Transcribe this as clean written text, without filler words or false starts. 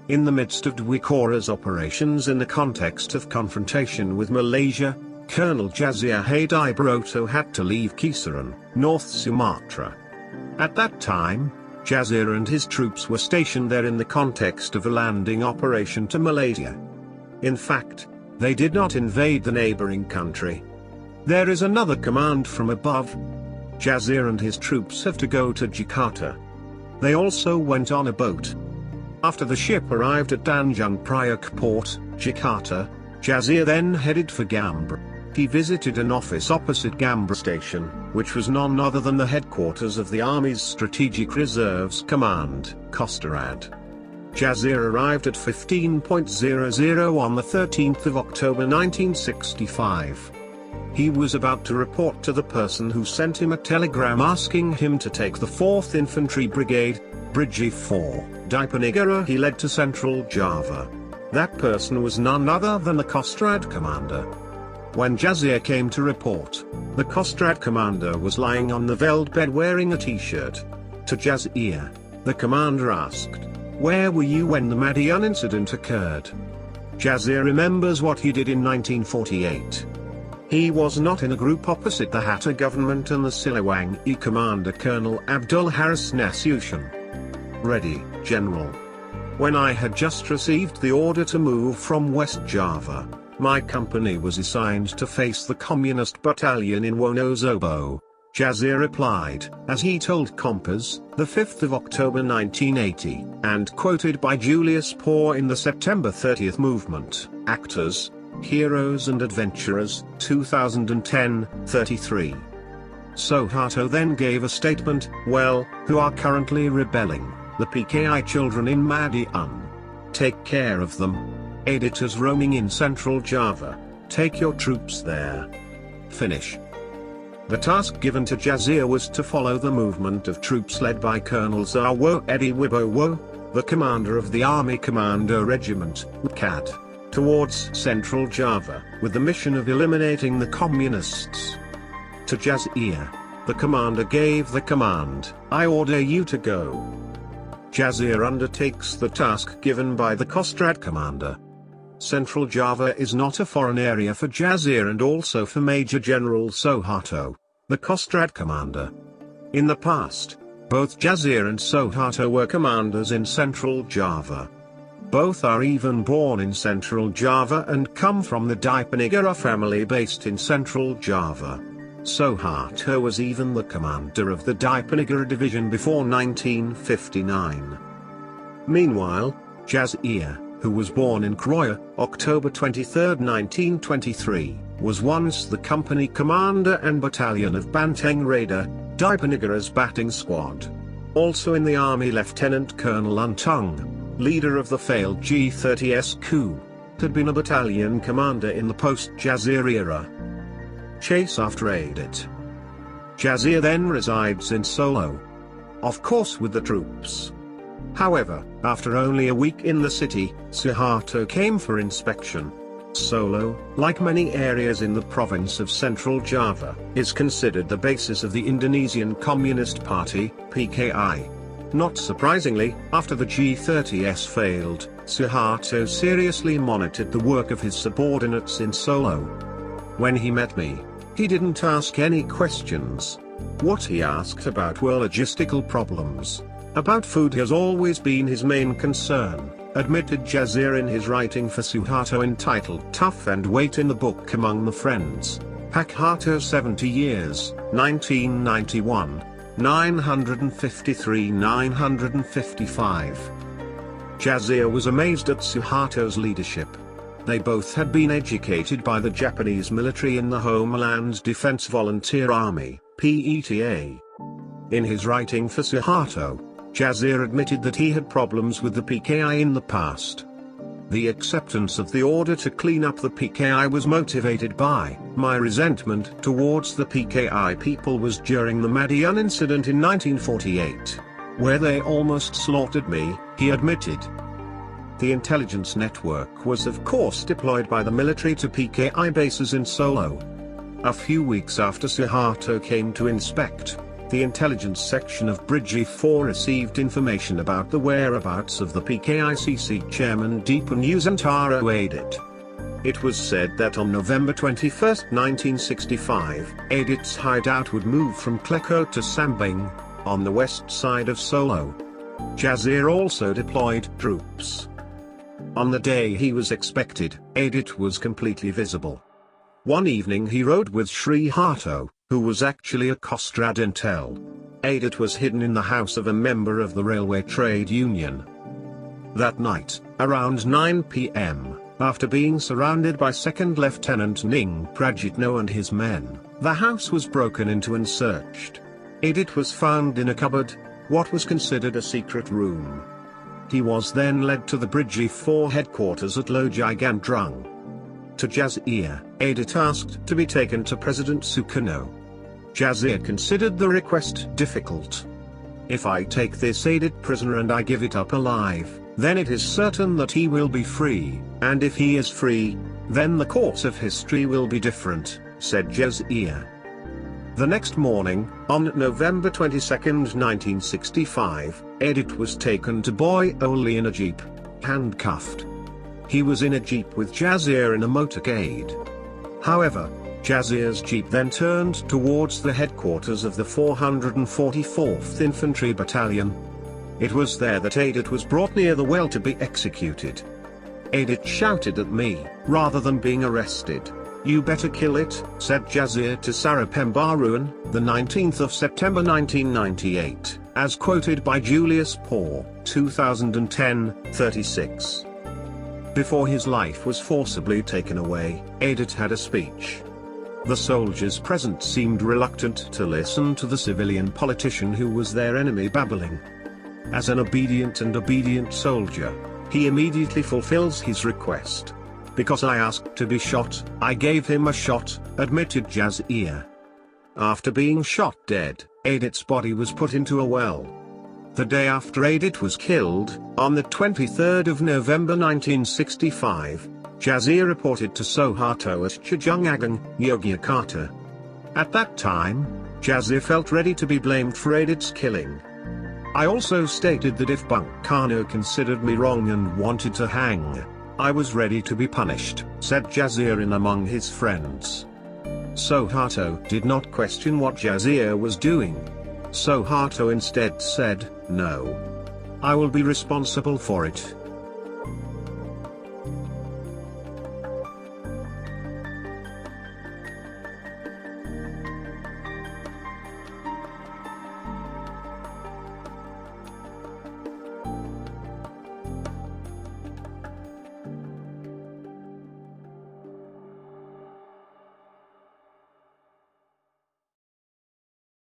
In the midst of Dwi Kora's operations in the context of confrontation with Malaysia, Colonel Jazir Hadi Broto had to leave Kisaran, North Sumatra. At that time, Jazir and his troops were stationed there in the context of a landing operation to Malaysia. In fact, they did not invade the neighboring country. There is another command from above. Jazir and his troops have to go to Jakarta. They also went on a boat. After the ship arrived at Tanjung Priok port, Jakarta, Jazir then headed for Gambra. He visited an office opposite Gambra station, which was none other than the headquarters of the Army's Strategic Reserves Command, Kostrad. Jazir arrived at 15.00 on the 13th of October 1965. He was about to report to the person who sent him a telegram asking him to take the 4th Infantry Brigade, Brigade 4, Diponegoro he led to Central Java. That person was none other than the Kostrad commander. When Jazir came to report, the Kostrad commander was lying on the veld bed wearing a t-shirt. To Jazir, the commander asked, "Where were you when the Madiun incident occurred?" Jazir remembers what he did in 1948. He was not in a group opposite the Hatta government and the Siliwangi commander Colonel Abdul Haris Nasution. "Ready, General. When I had just received the order to move from West Java, my company was assigned to face the Communist battalion in Wonosobo," Jazir replied, as he told Compass, the 5th of October 1980, and quoted by Julius Poor in the September 30th movement, Actors, Heroes and Adventurers, 2010, 33. Suharto then gave a statement, "Well, who are currently rebelling? The PKI children in Madiun. Take care of them. Aidit is roaming in Central Java. Take your troops there. Finish." The task given to Jazir was to follow the movement of troops led by Colonel Zawo Edi Wibowo, the commander of the Army Commando Regiment, UCAD, towards Central Java, with the mission of eliminating the Communists. To Jazir, the commander gave the command, "I order you to go." Jazir undertakes the task given by the Kostrad commander. Central Java is not a foreign area for Jazir and also for Major General Suharto, the Kostrad commander. In the past, both Jazir and Suharto were commanders in Central Java. Both are even born in Central Java and come from the Diponegoro family based in Central Java. Suharto was even the commander of the Diponegoro division before 1959. Meanwhile, Jazir, who was born in Kroya, October 23, 1923, was once the company commander and battalion of Banteng Raider, Diponegoro's batting squad. Also in the army, Lieutenant Colonel Untung, leader of the failed G30S coup, had been a battalion commander in the post-Jazir era. Chase after Aidit. Jazir then resides in Solo. Of course with the troops. However, after only a week in the city, Suharto came for inspection. Solo, like many areas in the province of Central Java, is considered the basis of the Indonesian Communist Party, PKI. Not surprisingly, after the G30S failed, Suharto seriously monitored the work of his subordinates in Solo. When he met me, he didn't ask any questions. What he asked about were logistical problems. About food has always been his main concern, admitted Jazir in his writing for Suharto entitled Tough and Weight in the book Among the Friends, Suharto 70 Years, 1991, 953-955. Jazir was amazed at Suharto's leadership. They both had been educated by the Japanese military in the Homeland Defense Volunteer Army, PETA. In his writing for Suharto, Jazir admitted that he had problems with the PKI in the past. The acceptance of the order to clean up the PKI was motivated by, "My resentment towards the PKI people was during the Madiun incident in 1948, where they almost slaughtered me," he admitted. The intelligence network was of course deployed by the military to PKI bases in Solo. A few weeks after Suharto came to inspect, the intelligence section of Bridge 4 received information about the whereabouts of the PKICC chairman Deepu Nusantara Aidit. It was said that on November 21, 1965, Aidit's hideout would move from Kleko to Sambing, on the west side of Solo. Jazir also deployed troops. On the day he was expected, Aidit was completely visible. One evening he rode with Sri Harto, who was actually a Kostrad intel. Aidit was hidden in the house of a member of the railway trade union. That night, around 9 p.m., after being surrounded by Second Lieutenant Ning Prajitno and his men, the house was broken into and searched. Aidit was found in a cupboard, what was considered a secret room. He was then led to the Bridge 4 headquarters at Lojigandrung. To Jazir, Aidit asked to be taken to President Sukarno. Jazir considered the request difficult. If I take this Aidit prisoner and I give it up alive, then it is certain that he will be free, and if he is free, then the course of history will be different, said Jazir. The next morning, on November 22, 1965, Aidit was taken to Boyoli in a jeep, handcuffed. He was in a jeep with Jazir in a motorcade. However, Jazir's jeep then turned towards the headquarters of the 444th Infantry Battalion. It was there that Aidit was brought near the well to be executed. Aidit shouted at me, rather than being arrested, "You better kill it," said Jazir to Sarapembaruan, the 19th of September 1998, as quoted by Julius Poor, 2010, 36. Before his life was forcibly taken away, Aidit had a speech. The soldiers present seemed reluctant to listen to the civilian politician who was their enemy babbling. As an obedient soldier, he immediately fulfills his request. Because I asked to be shot, I gave him a shot, admitted Jazir. After being shot dead, Aidit's body was put into a well. The day after Aidit was killed, on the 23rd of November 1965, Jazir reported to Suharto at Chajungagang, Yogyakarta. At that time, Jazir felt ready to be blamed for Aidit's killing. I also stated that if Bung Karno considered me wrong and wanted to hang, I was ready to be punished, said Jazir in among his friends. Suharto did not question what Jazir was doing. Suharto instead said, "No. I will be responsible for it."